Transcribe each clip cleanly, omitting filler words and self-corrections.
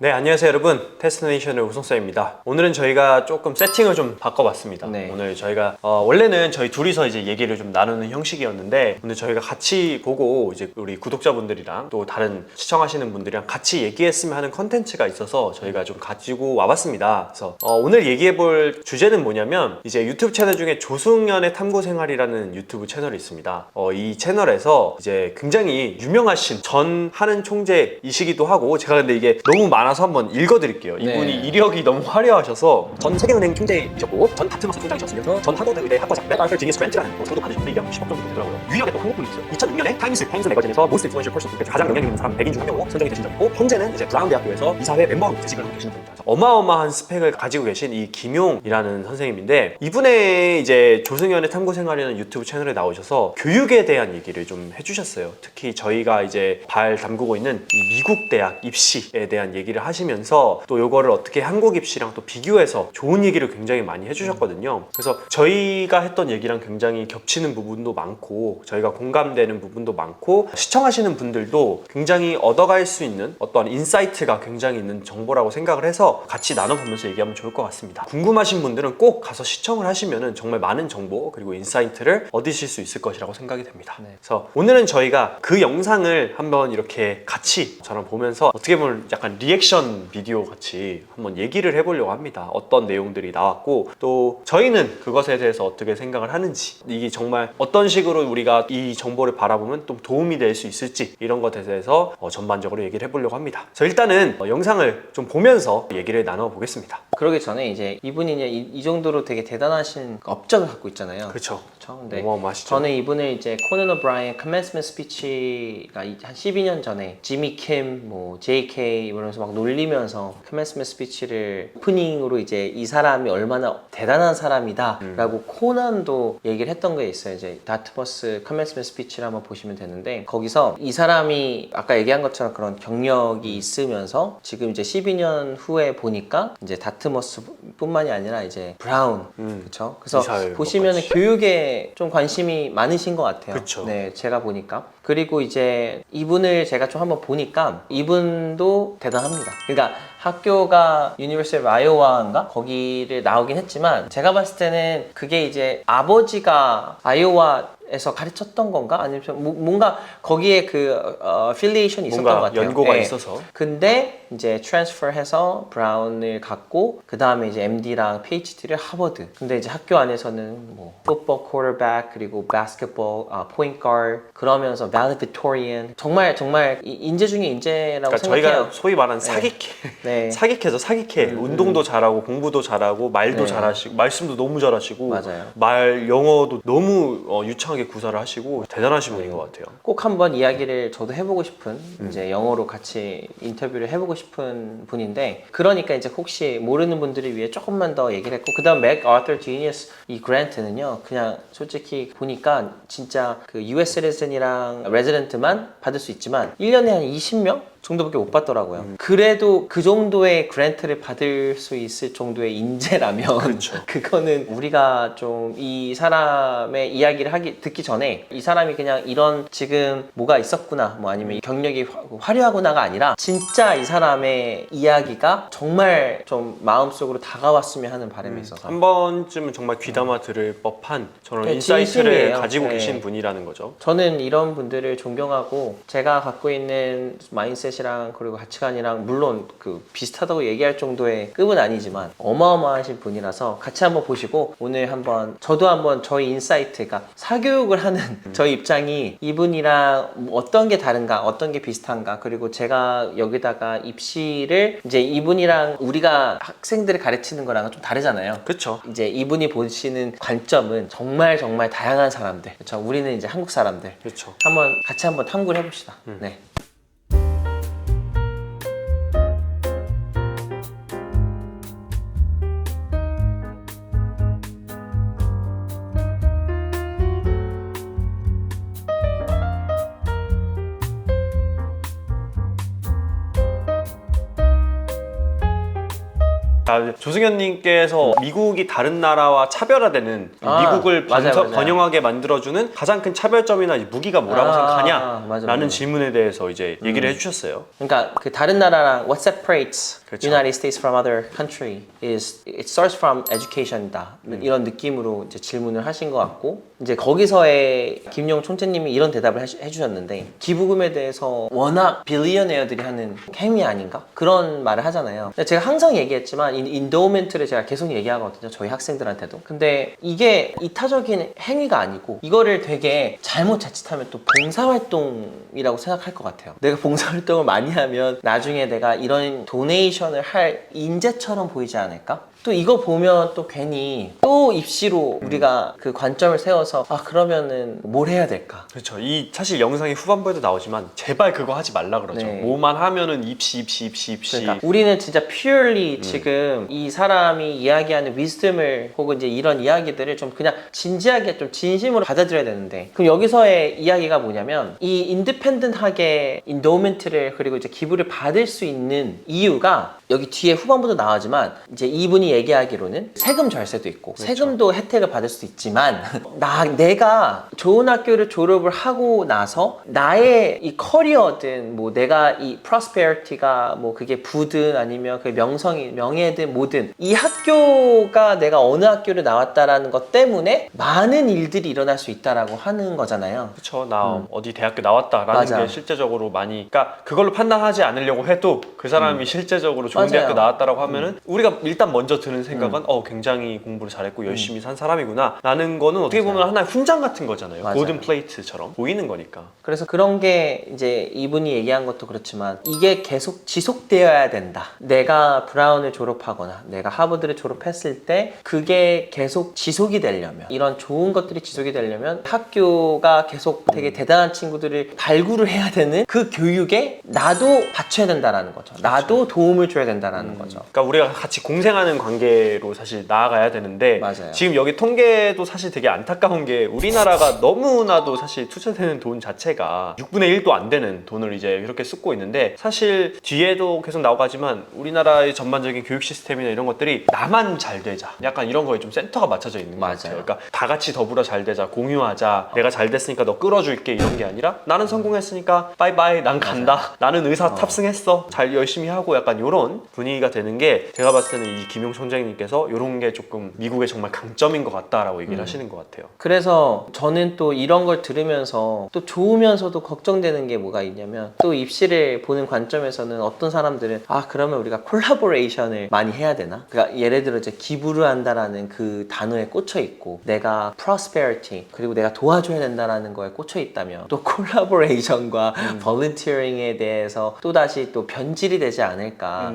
네, 안녕하세요 여러분. 테스트네이션의 우성쌤입니다. 오늘은 저희가 조금 세팅을 좀 바꿔봤습니다. 네. 오늘 저희가 원래는 저희 둘이서 이제 얘기를 좀 나누는 형식이었는데 오늘 저희가 같이 보고 이제 우리 구독자분들이랑 또 다른 시청하시는 분들이랑 같이 얘기했으면 하는 컨텐츠가 있어서 저희가 좀 가지고 와봤습니다. 그래서 오늘 얘기해볼 주제는 뭐냐면 이제 유튜브 채널 중에 조승연의 탐구생활이라는 유튜브 채널이 있습니다. 이 채널에서 이제 굉장히 유명하신 전 하는 총재이시기도 하고 제가 근데 이게 너무 많아서 한번 읽어드릴게요. 이분이 네. 이력이 너무 화려하셔서 전 세계은행 총재이셨고 전 다트머스 총장이셨으면서 전 하버드 의대 학과장 맥아르서 지니스 그랜트라는 저도 받으신 분이 10억 정도 되더라고요. 유일하게 또 한국분이 있어요. 2006년에 타임스 매거진에서 모스트 인플루언셜 퍼슨, 가장 영향력 있는 사람 100인 중 한 명으로 선정이 되신 적이 있고 현재는 이제 브라운 대학교에서 이사회 멤버로 재직을 하고 계시는 분입니다. 어마어마한 스펙을 가지고 계신 이 김용이라는 선생님인데 이분의 이제 조승연의 탐구생활이라는 유튜브 채널에 나오셔서 교육에 대한 얘기를 좀 해주셨어요. 특히 저희가 이제 발 담그고 있는 이 미국 대학 입시에 대한 얘기를 하시면서 또 요거를 어떻게 한국 입시랑 또 비교해서 좋은 얘기를 굉장히 많이 해주셨거든요. 그래서 저희가 했던 얘기랑 굉장히 겹치는 부분도 많고 저희가 공감되는 부분도 많고 시청하시는 분들도 굉장히 얻어갈 수 있는 어떤 인사이트가 굉장히 있는 정보라고 생각을 해서 같이 나눠보면서 얘기하면 좋을 것 같습니다. 궁금하신 분들은 꼭 가서 시청을 하시면은 정말 많은 정보 그리고 인사이트를 얻으실 수 있을 것이라고 생각이 됩니다. 네. 그래서 오늘은 저희가 그 영상을 한번 이렇게 같이 저랑 보면서 어떻게 보면 약간 리액션 비디오 같이 한번 얘기를 해보려고 합니다. 어떤 내용들이 나왔고 또 저희는 그것에 대해서 어떻게 생각을 하는지 이게 정말 어떤 식으로 우리가 이 정보를 바라보면 좀 도움이 될 수 있을지 이런 것에 대해서 전반적으로 얘기를 해보려고 합니다. 그래서 일단은 영상을 좀 보면서 얘기를 나눠보겠습니다. 그러기 전에 이제 이분이 이제 이 정도로 되게 대단하신 업적을 갖고 있잖아요. 그렇죠. 근데 어마어마하시죠. 저는 이분을 이제 코난 오브라이언 커맨스먼트 스피치가 한 12년 전에 지미 킴, 뭐 JK 이러면서 막 놀리면서 커맨스먼트 스피치를 오프닝으로 이제 이 사람이 얼마나 대단한 사람이다라고 코난도 얘기를 했던 게 있어요. 이제 다트머스 커맨스먼트 스피치를 한번 보시면 되는데 거기서 이 사람이 아까 얘기한 것처럼 그런 경력이 있으면서 지금 이제 12년 후에 보니까 이제 다트머스뿐만이 아니라 이제 브라운 그렇죠. 그래서 이사회 보시면은 것까지. 교육에 좀 관심이 많으신 것 같아요. 그쵸. 네, 제가 보니까. 그리고 이제 이분을 제가 좀 한번 보니까 이분도 대단합니다. 그러니까 학교가 유니버시티 오브 아이오와인가? 거기를 나오긴 했지만 제가 봤을 때는 그게 이제 아버지가 아이오와에서 가르쳤던 건가? 아니면 뭔가 거기에 그 affiliation이 있었던 것 뭔가 같아요. 연고가 네. 있어서 근데 이제 트랜스퍼해서 브라운을 갖고 그 다음에 이제 MD랑 PhD를 하버드. 근데 이제 학교 안에서는 뭐 풋볼 쿼터백 그리고 바스켓볼 포인트 가드 그러면서 valedictorian 정말 인재 중에 인재라고 그러니까 생각해요. 저희가 소위 말하는 사기캐 네. 사기캐죠. 사기캐. 운동도 잘하고 공부도 잘하고 말도 네. 잘하시고 말씀도 너무 잘하시고 맞아요. 말 영어도 너무 유창하게 구사를 하시고 대단하신 분인 것 같아요. 꼭 한번 이야기를 저도 해보고 싶은 이제 영어로 같이 인터뷰를 해보고 싶은 분인데 그러니까 이제 혹시 모르는 분들을 위해 조금만 더 얘기를 했고 그 다음 맥 아처 지니어스 이 그랜트는요 그냥 솔직히 보니까 진짜 그 US citizen이랑 레지던트만 받을 수 있지만 1년에 한 20명? 정도밖에 못 받더라고요. 그래도 그 정도의 그랜트를 받을 수 있을 정도의 인재라면 그렇죠. 그거는 우리가 좀 이 사람의 이야기를 듣기 전에 이 사람이 그냥 이런 지금 뭐가 있었구나 뭐 아니면 경력이 화려하구나가 아니라 진짜 이 사람의 이야기가 정말 좀 마음속으로 다가왔으면 하는 바람이 있어서 한 번쯤은 정말 귀담아 들을 법한 저런 네, 인사이트를 진심이에요. 가지고 네. 계신 분이라는 거죠. 저는 이런 분들을 존경하고 제가 갖고 있는 마인셋이랑 그리고 가치관이랑 물론 그 비슷하다고 얘기할 정도의 급은 아니지만 어마어마하신 분이라서 같이 한번 보시고 오늘 한번 저도 한번 저희 인사이트가 사교육을 하는 저희 입장이 이분이랑 어떤 게 다른가 어떤 게 비슷한가 그리고 제가 여기다가 입시를 이제 이분이랑 우리가 학생들을 가르치는 거랑은 좀 다르잖아요. 그렇죠. 이제 이분이 보시는 관점은 정말 다양한 사람들 그렇죠. 우리는 이제 한국 사람들 그렇죠. 같이 한번 탐구를 해봅시다. 네. 자, 조승현님께서 미국이 다른 나라와 차별화되는 미국을 맞아요. 번영하게 만들어주는 가장 큰 차별점이나 무기가 뭐라고 생각하냐? 맞아. 라는 질문에 대해서 이제 얘기를 해주셨어요. 그러니까 그 다른 나라랑 what separates 그렇죠. United States from other country is it starts from education이다. 이런 느낌으로 이제 질문을 하신 것 같고 이제 거기서의 김용 총재님이 이런 대답을 해주셨는데 기부금에 대해서 워낙 빌리어네어들이 하는 행위 아닌가? 그런 말을 하잖아요. 근데 제가 항상 얘기했지만 인도우멘트를 제가 계속 얘기하거든요. 저희 학생들한테도. 근데 이게 이타적인 행위가 아니고 이거를 되게 잘못 자칫하면 또 봉사활동이라고 생각할 것 같아요. 내가 봉사활동을 많이 하면 나중에 내가 이런 도네이션을 할 인재처럼 보이지 않을까? 또 이거 보면 또 괜히 또 입시로 우리가 그 관점을 세워서 아 그러면은 뭘 해야 될까? 그렇죠. 이 사실 영상이 후반부에도 나오지만 제발 그거 하지 말라 그러죠. 네. 뭐만 하면은 입시. 그러니까 우리는 진짜 purely 지금 이 사람이 이야기하는 wisdom을 혹은 이제 이런 이야기들을 좀 그냥 진지하게 좀 진심으로 받아들여야 되는데 그럼 여기서의 이야기가 뭐냐면 이 인디펜던트하게 인도우멘트를 그리고 이제 기부를 받을 수 있는 이유가 여기 뒤에 후반부도 나오지만 이제 이분이 얘기하기로는 세금 절세도 있고 그렇죠. 세금도 혜택을 받을 수 있지만 내가 좋은 학교를 졸업을 하고 나서 나의 이 커리어든 뭐 내가 이 prosperity가 뭐 그게 부든 아니면 그 명예든 뭐든 이 학교가 내가 어느 학교를 나왔다라는 것 때문에 많은 일들이 일어날 수 있다라고 하는 거잖아요. 그렇죠. 나 어디 대학교 나왔다라는 맞아. 게 실제적으로 많이 그러니까 그걸로 판단하지 않으려고 해도 그 사람이 실제적으로 좋은 맞아요. 대학교 나왔다라고 하면은 우리가 일단 먼저 드는 생각은 굉장히 공부를 잘했고 열심히 산 사람이구나 라는 거는 어떻게 보면 하나의 훈장 같은 거잖아요. 맞아요. 골든 플레이트처럼 보이는 거니까. 그래서 그런 게 이제 이분이 얘기한 것도 그렇지만 이게 계속 지속되어야 된다. 내가 브라운을 졸업하거나 내가 하버드를 졸업했을 때 그게 계속 지속이 되려면 이런 좋은 것들이 지속이 되려면 학교가 계속 되게 대단한 친구들을 발굴을 해야 되는 그 교육에 나도 받쳐야 된다라는 거죠. 나도 도움을 줘야 된다라는 거죠. 그러니까 우리가 같이 공생하는 관계로 사실 나아가야 되는데 맞아요. 지금 여기 통계도 사실 되게 안타까운 게 우리나라가 너무나도 사실 투자되는 돈 자체가 6분의 1도 안 되는 돈을 이제 이렇게 쓰고 있는데 사실 뒤에도 계속 나오가지만 우리나라의 전반적인 교육 시스템이나 이런 것들이 나만 잘 되자 약간 이런 거에 좀 센터가 맞춰져 있는 것 같아요. 그러니까 다 같이 더불어 잘 되자 공유하자 내가 잘 됐으니까 너 끌어줄게 이런 게 아니라 나는 성공했으니까 바이바이 난 간다 나는 의사 탑승했어 잘 열심히 하고 약간 이런 분위기가 되는 게 제가 봤을 때는 이 김용 총장님께서 이런 게 조금 미국의 정말 강점인 것 같다라고 얘기를 하시는 것 같아요. 그래서 저는 또 이런 걸 들으면서 또 좋으면서도 걱정되는 게 뭐가 있냐면 또 입시를 보는 관점에서는 어떤 사람들은 아 그러면 우리가 콜라보레이션을 많이 해야 되나? 그러니까 예를 들어 이제 기부를 한다라는 그 단어에 꽂혀 있고 내가 prosperity 그리고 내가 도와줘야 된다라는 거에 꽂혀 있다면 또 콜라보레이션과 volunteering에 대해서 또다시 또 변질이 되지 않을까.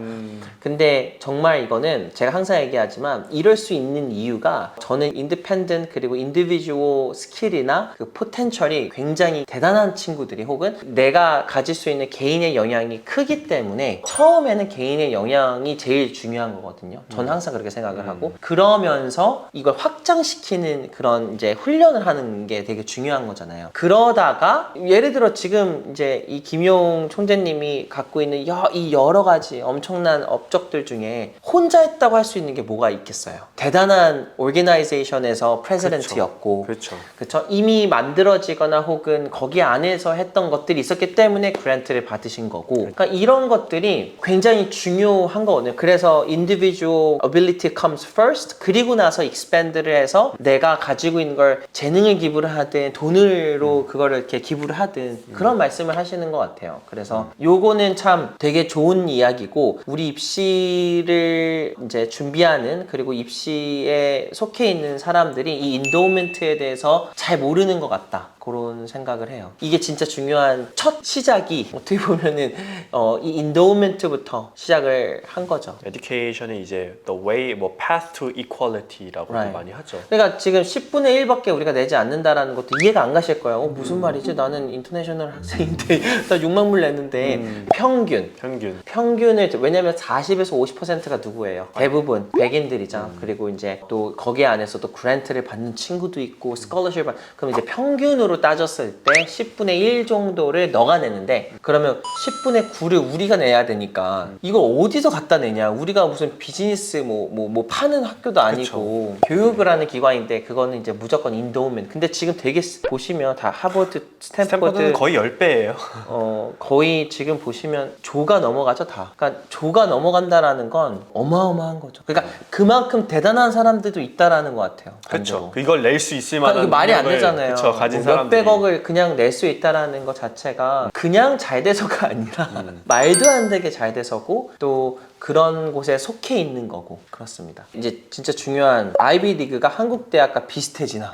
근데 정말 이거는 제가 항상 얘기하지만 이럴 수 있는 이유가 저는 인디펜던트 그리고 인디비주얼 스킬이나 그 포텐셜이 굉장히 대단한 친구들이 혹은 내가 가질 수 있는 개인의 영향이 크기 때문에 처음에는 개인의 영향이 제일 중요한 거거든요. 저는 항상 그렇게 생각을 하고 그러면서 이걸 확장시키는 그런 이제 훈련을 하는 게 되게 중요한 거잖아요. 그러다가 예를 들어 지금 이제 이 김용 총재님이 갖고 있는 이 여러 가지 엄청난 업적들 중에 혼자 했다고 할 수 있는 게 뭐가 있겠어요? 대단한 오르게나이제이션에서 프레지던트였고 그렇죠. 이미 만들어지거나 혹은 거기 안에서 했던 것들이 있었기 때문에 그랜트를 받으신 거고 그러니까 이런 것들이 굉장히 중요한 거거든요. 그래서 individual ability comes first 그리고 나서 expand를 해서 내가 가지고 있는 걸 재능을 기부를 하든 돈으로 그거를 이렇게 기부를 하든 그런 말씀을 하시는 것 같아요. 그래서 요거는 참 되게 좋은 이야기고 우리 입시를 이제 준비하는 그리고 입시에 속해 있는 사람들이 이 인도우멘트에 대해서 잘 모르는 것 같다. 그런 생각을 해요. 이게 진짜 중요한 첫 시작이 어떻게 보면은 이 인도우멘트부터 시작을 한 거죠. 에듀케이션이 이제 the way, 뭐 path to equality라고 많이 하죠. 그러니까 지금 10분의 1밖에 우리가 내지 않는다라는 것도 이해가 안 가실 거예요. 무슨 말이지? 나는 인터내셔널 학생인데 나 6만 불 냈는데 평균을 왜냐면 40에서 50%가 누구예요? 대부분 백인들이죠. 그리고 이제 또 거기 안에서도 그랜트를 받는 친구도 있고 스콜러십을 그럼 이제 평균으로 비율로 따졌을 때 10분의 1 정도를 너가 내는데 그러면 10분의 9를 우리가 내야 되니까 이걸 어디서 갖다 내냐. 우리가 무슨 비즈니스 뭐 파는 학교도 아니고 교육을 하는 기관인데 그거는 이제 무조건 인도우면. 근데 지금 되게 보시면 다 하버드, 스탠퍼드는 거의 10배예요. 거의 지금 보시면 조가 넘어가죠 다. 그러니까 조가 넘어간다라는 건 어마어마한 거죠. 그러니까 그만큼 대단한 사람들도 있다라는 것 같아요. 그렇죠. 이걸 낼 수 있을 그러니까 만한 이게 말이 안 능력을, 되잖아요. 그쵸, 가진 뭐 사람들이. 몇백억을 그냥 낼 수 있다라는 것 자체가 그냥 잘 돼서가 아니라 말도 안 되게 잘 돼서고 또 그런 곳에 속해 있는 거고 그렇습니다. 이제 진짜 중요한 아이비 리그가 한국 대학과 비슷해지나?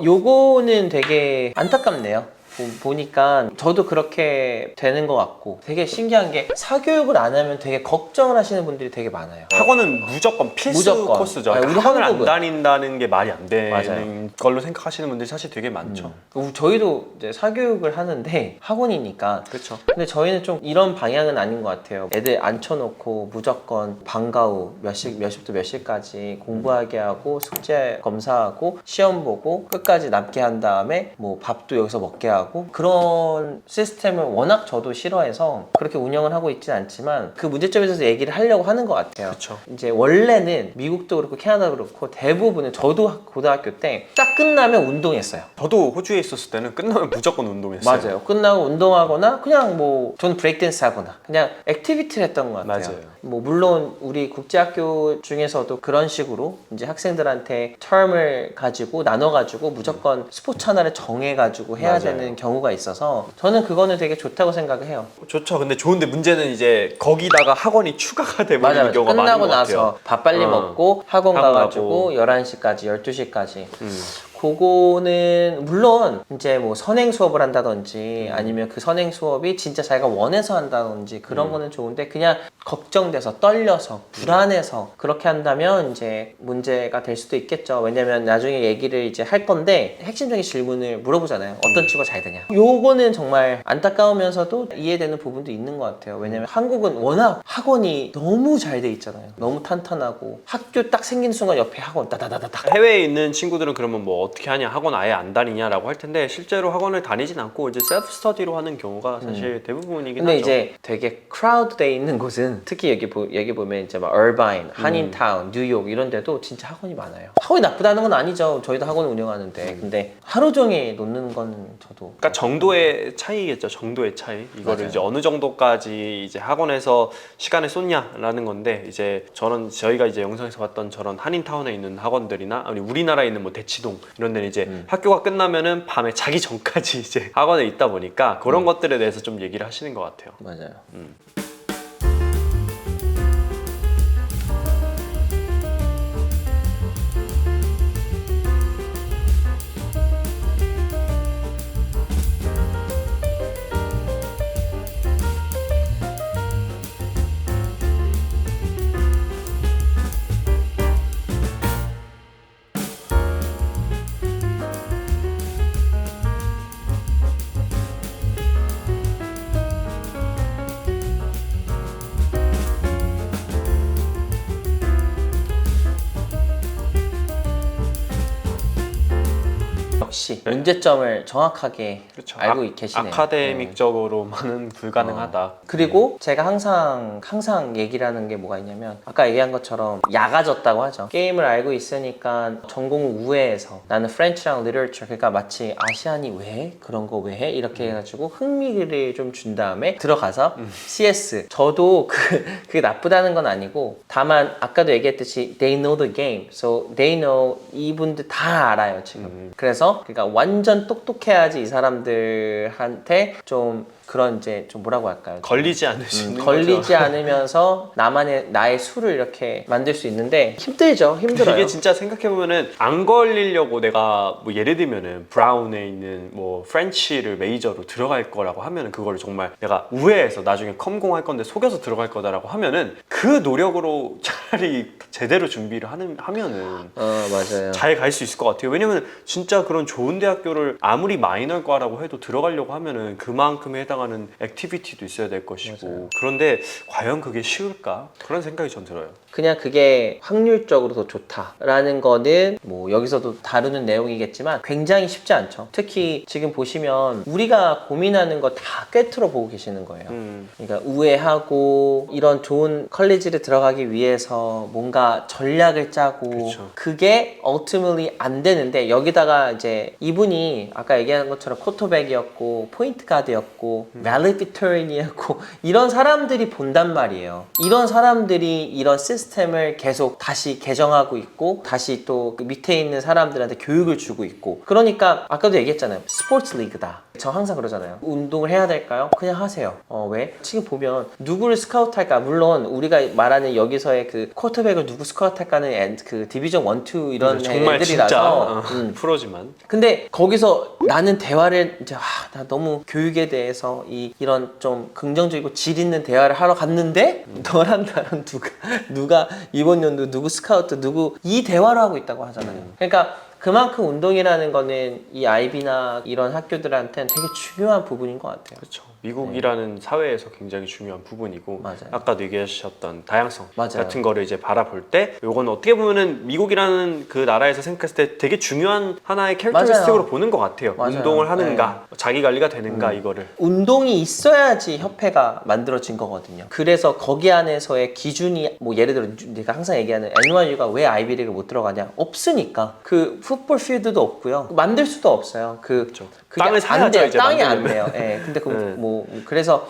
요거는 되게 안타깝네요. 보니까 저도 그렇게 되는 것 같고 되게 신기한 게 사교육을 안 하면 되게 걱정을 하시는 분들이 되게 많아요. 학원은 무조건 필수 무조건. 코스죠. 아니, 우리 학원을 안 한국은. 다닌다는 게 말이 안 되는 맞아요. 걸로 생각하시는 분들이 사실 되게 많죠. 저희도 이제 사교육을 하는데 학원이니까 그렇죠. 근데 저희는 좀 이런 방향은 아닌 것 같아요. 애들 앉혀놓고 무조건 방과 후 몇 시부터 몇 시까지 공부하게 하고 숙제 검사하고 시험 보고 끝까지 남게 한 다음에 뭐 밥도 여기서 먹게 하고 그런 시스템을 워낙 저도 싫어해서 그렇게 운영을 하고 있진 않지만 그 문제점에 대해서 얘기를 하려고 하는 것 같아요. 그렇죠. 이제 원래는 미국도 그렇고 캐나다도 그렇고 대부분은 저도 고등학교 때 딱 끝나면 운동했어요. 저도 호주에 있었을 때는 끝나면 무조건 운동했어요. 맞아요. 끝나고 운동하거나 그냥 뭐 저는 브레이크댄스 하거나 그냥 액티비티를 했던 것 같아요. 맞아요. 뭐 물론 우리 국제학교 중에서도 그런 식으로 이제 학생들한테 term을 가지고 나눠가지고 무조건 스포츠 하나를 정해가지고 해야 맞아요. 되는 경우가 있어서 저는 그거는 되게 좋다고 생각을 해요. 좋죠. 근데 좋은데 문제는 이제 거기다가 학원이 추가가 돼버리는 맞아요. 경우가 많은 끝나고 것 같아요. 나서 밥 빨리 먹고 학원 학원 가가지고 가고. 11시까지 12시까지 그거는 물론 이제 뭐 선행 수업을 한다든지 아니면 그 선행 수업이 진짜 자기가 원해서 한다든지 그런 거는 좋은데 그냥 걱정돼서 떨려서 불안해서 그렇게 한다면 이제 문제가 될 수도 있겠죠. 왜냐면 나중에 얘기를 이제 할 건데 핵심적인 질문을 물어보잖아요. 어떤 친구가 잘 되냐. 요거는 정말 안타까우면서도 이해되는 부분도 있는 것 같아요. 왜냐면 한국은 워낙 학원이 너무 잘 돼 있잖아요. 너무 탄탄하고 학교 딱 생긴 순간 옆에 학원 따다다다닥. 해외에 있는 친구들은 그러면 뭐 어떻게 하냐, 학원 아예 안 다니냐라고 할 텐데 실제로 학원을 다니진 않고 이제 셀프 스터디로 하는 경우가 사실 대부분이긴 근데 하죠. 이제 되게 크라우드 돼 있는 곳은 특히 여기 보면 이제 막 얼바인, 한인타운, 뉴욕 이런 데도 진짜 학원이 많아요. 학원이 나쁘다는 건 아니죠. 저희도 학원을 운영하는데 근데 하루 종일 놓는 건 저도 그러니까 정도의 차이겠죠. 정도의 차이. 이거를 맞아요. 이제 어느 정도까지 이제 학원에서 시간을 쏟냐라는 건데 이제 저희가 이제 영상에서 봤던 저런 한인타운에 있는 학원들이나 아니 우리나라에 있는 뭐 대치동 이런 데는 이제 학교가 끝나면은 밤에 자기 전까지 이제 학원에 있다 보니까 그런 것들에 대해서 좀 얘기를 하시는 것 같아요. 맞아요. 역시 문제점을 정확하게 그렇죠. 알고 계시네요. 아카데믹적으로만은 불가능하다. 그리고 제가 항상 얘기를 하는 게 뭐가 있냐면 아까 얘기한 것처럼 야가졌다고 하죠. 게임을 알고 있으니까 전공을 우회해서 나는 프렌치랑 리터처 그러니까 마치 아시안이 왜 해? 그런 거 왜 해? 이렇게 해가지고 흥미를 좀 준 다음에 들어가서 CS 저도 그게 나쁘다는 건 아니고 다만 아까도 얘기했듯이 they know the game so they know 이분들 다 알아요 지금. 그래서 해서 그러니까 완전 똑똑해야지 이 사람들한테 좀 그런 이제 좀 뭐라고 할까요? 걸리지 않을 수 있는 걸리지 거죠. 않으면서 나의 수를 이렇게 만들 수 있는데 힘들어요. 이게 진짜 생각해보면은 안 걸리려고 내가 뭐 예를 들면은 브라운에 있는 뭐 프렌치를 메이저로 들어갈 거라고 하면은 그거를 정말 내가 우회해서 나중에 컴공할 건데 속여서 들어갈 거다라고 하면은 그 노력으로 차라리 제대로 준비를 하면은 맞아요. 잘 갈 수 있을 것 같아요. 왜냐면 진짜 그런 좋은 대학교를 아무리 마이너과라고 해도 들어가려고 하면은 그만큼에 해당하는 액티비티도 있어야 될 것이고 맞아요. 그런데 과연 그게 쉬울까? 그런 생각이 전 들어요. 그냥 그게 확률적으로 더 좋다라는 거는 뭐 여기서도 다루는 내용이겠지만 굉장히 쉽지 않죠. 특히 지금 보시면 우리가 고민하는 거 다 꿰뚫어 보고 계시는 거예요. 그러니까 우회하고 이런 좋은 컬리지를 들어가기 위해서 뭔가 전략을 짜고 그쵸. 그게 ultimately 안 되는데 여기다가 이제 이분이 아까 얘기한 것처럼 쿼터백이었고 포인트 가드였고 밸리피터인이었고 이런 사람들이 본단 말이에요. 이런 사람들이 이런 시스템을 계속 다시 개정하고 있고 다시 또그 밑에 있는 사람들한테 교육을 주고 있고 그러니까 아까도 얘기했잖아요. 스포츠 리그다. 저 항상 그러잖아요. 운동을 해야 될까요? 그냥 하세요. 왜? 지금 보면 누구를 스카우트 할까? 물론 우리가 말하는 여기서의 그 쿼터백을 누구 스카우트 할까는 그 디비전 1, 2 이런 정말 애들이라서 진짜 프로지만 근데 거기서 나는 대화를 이제 나 너무 교육에 대해서 이런 좀 긍정적이고 질 있는 대화를 하러 갔는데 너랑 나랑 누가 이번 연도 누구 스카우트 누구 이 대화를 하고 있다고 하잖아요. 그러니까 그만큼 운동이라는 거는 이 아이비나 이런 학교들한테는 되게 중요한 부분인 것 같아요. 그렇죠. 미국이라는 사회에서 굉장히 중요한 부분이고 맞아요. 아까도 얘기하셨던 다양성 맞아요. 같은 거를 이제 바라볼 때 요건 어떻게 보면은 미국이라는 그 나라에서 생각했을 때 되게 중요한 하나의 캐릭터리스틱으로 보는 것 같아요. 맞아요. 운동을 하는가, 자기 관리가 되는가 이거를. 운동이 있어야지 협회가 만들어진 거거든요. 그래서 거기 안에서의 기준이 뭐 예를 들어 내가 항상 얘기하는 NYU가 왜 아이비리그를 못 들어가냐? 없으니까. 그 풋볼 필드도 없고요. 만들 수도 없어요. 그게 땅을 안 사야죠, 돼요. 이제 땅이 안 만들려면. 돼요. 예. 근데 네. 그래서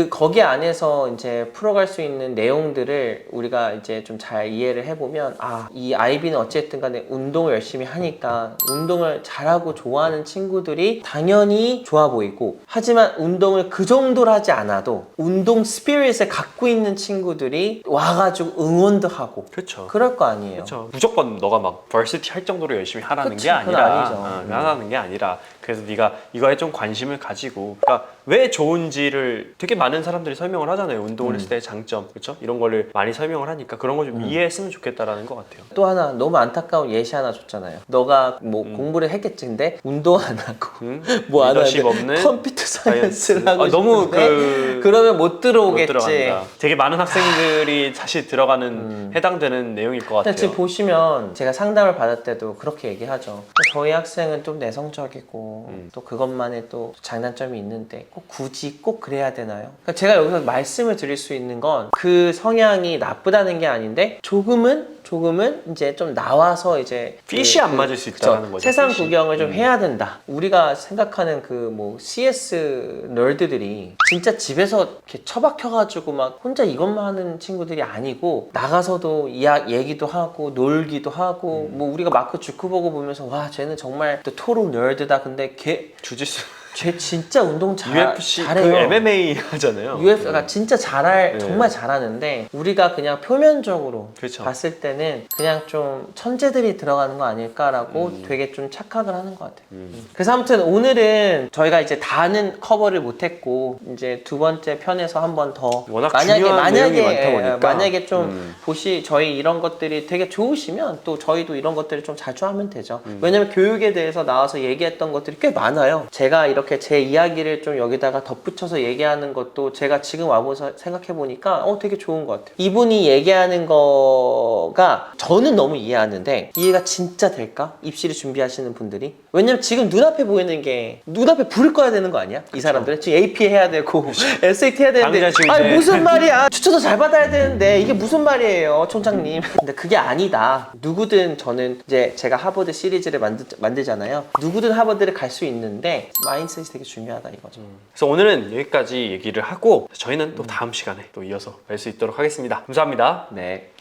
거기 안에서 이제 풀어갈 수 있는 내용들을 우리가 이제 좀 잘 이해를 해보면 이 아이비는 어쨌든 간에 운동을 열심히 하니까 운동을 잘하고 좋아하는 친구들이 당연히 좋아 보이고 하지만 운동을 그 정도로 하지 않아도 운동 스피릿을 갖고 있는 친구들이 와가지고 응원도 하고 그렇죠. 그럴 거 아니에요. 그렇죠. 무조건 너가 막 벌시티 할 정도로 열심히 하라는 그치, 게 그건 아니라 아니죠. 하라는 게 아니라 그래서 네가 이거에 좀 관심을 가지고 그러니까 왜 좋은지를 되게 많은 사람들이 설명을 하잖아요. 운동을 했을 때의 장점 그렇죠? 이런 거를 많이 설명을 하니까 그런 걸 좀 이해했으면 좋겠다라는 것 같아요. 또 하나 너무 안타까운 예시 하나 줬잖아요. 너가 뭐 공부를 했겠지 근데 운동 안 하고 뭐 안 리더십 하는데 없는 컴퓨터 사이언스를 하고 너무 싶은데 그러면 못 못 들어오겠지. 들어간다. 되게 많은 학생들이 사실 들어가는 해당되는 내용일 것 근데 같아요. 지금 보시면 제가 상담을 받을 때도 그렇게 얘기하죠. 저희 학생은 좀 내성적이고 또 그것만의 또 장단점이 있는데 굳이 꼭 그래야 되나요? 그러니까 제가 여기서 말씀을 드릴 수 있는 건 그 성향이 나쁘다는 게 아닌데 조금은 이제 좀 나와서 이제 핏이 안 맞을 수 있다는 거죠. 세상 핏이. 구경을 좀 해야 된다. 우리가 생각하는 그 뭐 CS 널드들이 진짜 집에서 이렇게 처박혀가지고 막 혼자 이것만 하는 친구들이 아니고 나가서도 얘기도 하고 놀기도 하고 뭐 우리가 마크 주크버그 보면서 와 쟤는 정말 토로 널드다. 근데 주짓수 쟤 진짜 운동 UFC 잘해요. 그 MMA 하잖아요. UFC가 진짜 정말 잘하는데 우리가 그냥 표면적으로 그렇죠. 봤을 때는 그냥 좀 천재들이 들어가는 거 아닐까라고 되게 좀 착각을 하는 것 같아요. 그래서 아무튼 오늘은 저희가 이제 다는 커버를 못했고 이제 두 번째 편에서 한 번 더 워낙 중요한 내용이 많다 보니까. 만약에 좀 저희 이런 것들이 되게 좋으시면 또 저희도 이런 것들을 좀 자주 하면 되죠. 왜냐면 교육에 대해서 나와서 얘기했던 것들이 꽤 많아요. 제가 이렇게 제 이야기를 좀 여기다가 덧붙여서 얘기하는 것도 제가 지금 와보서 생각해보니까 되게 좋은 것 같아요. 이분이 얘기하는 거가 저는 너무 이해하는데 이해가 진짜 될까? 입시를 준비하시는 분들이? 왜냐면 지금 눈앞에 보이는 게 눈앞에 불을 꺼야 되는 거 아니야? 이 사람들은 지금 AP 해야 되고 SAT 해야 되는데 당장 지금 아니 이제 무슨 말이야? 추천서 잘 받아야 되는데 이게 무슨 말이에요, 총장님? 근데 그게 아니다. 누구든 저는 이제 제가 하버드 시리즈를 만들잖아요. 누구든 하버드를 갈 수 있는데 마인드셋이 되게 중요하다 이거죠. 그래서 오늘은 여기까지 얘기를 하고 저희는 또 다음 시간에 또 이어서 뵐 수 있도록 하겠습니다. 감사합니다. 네.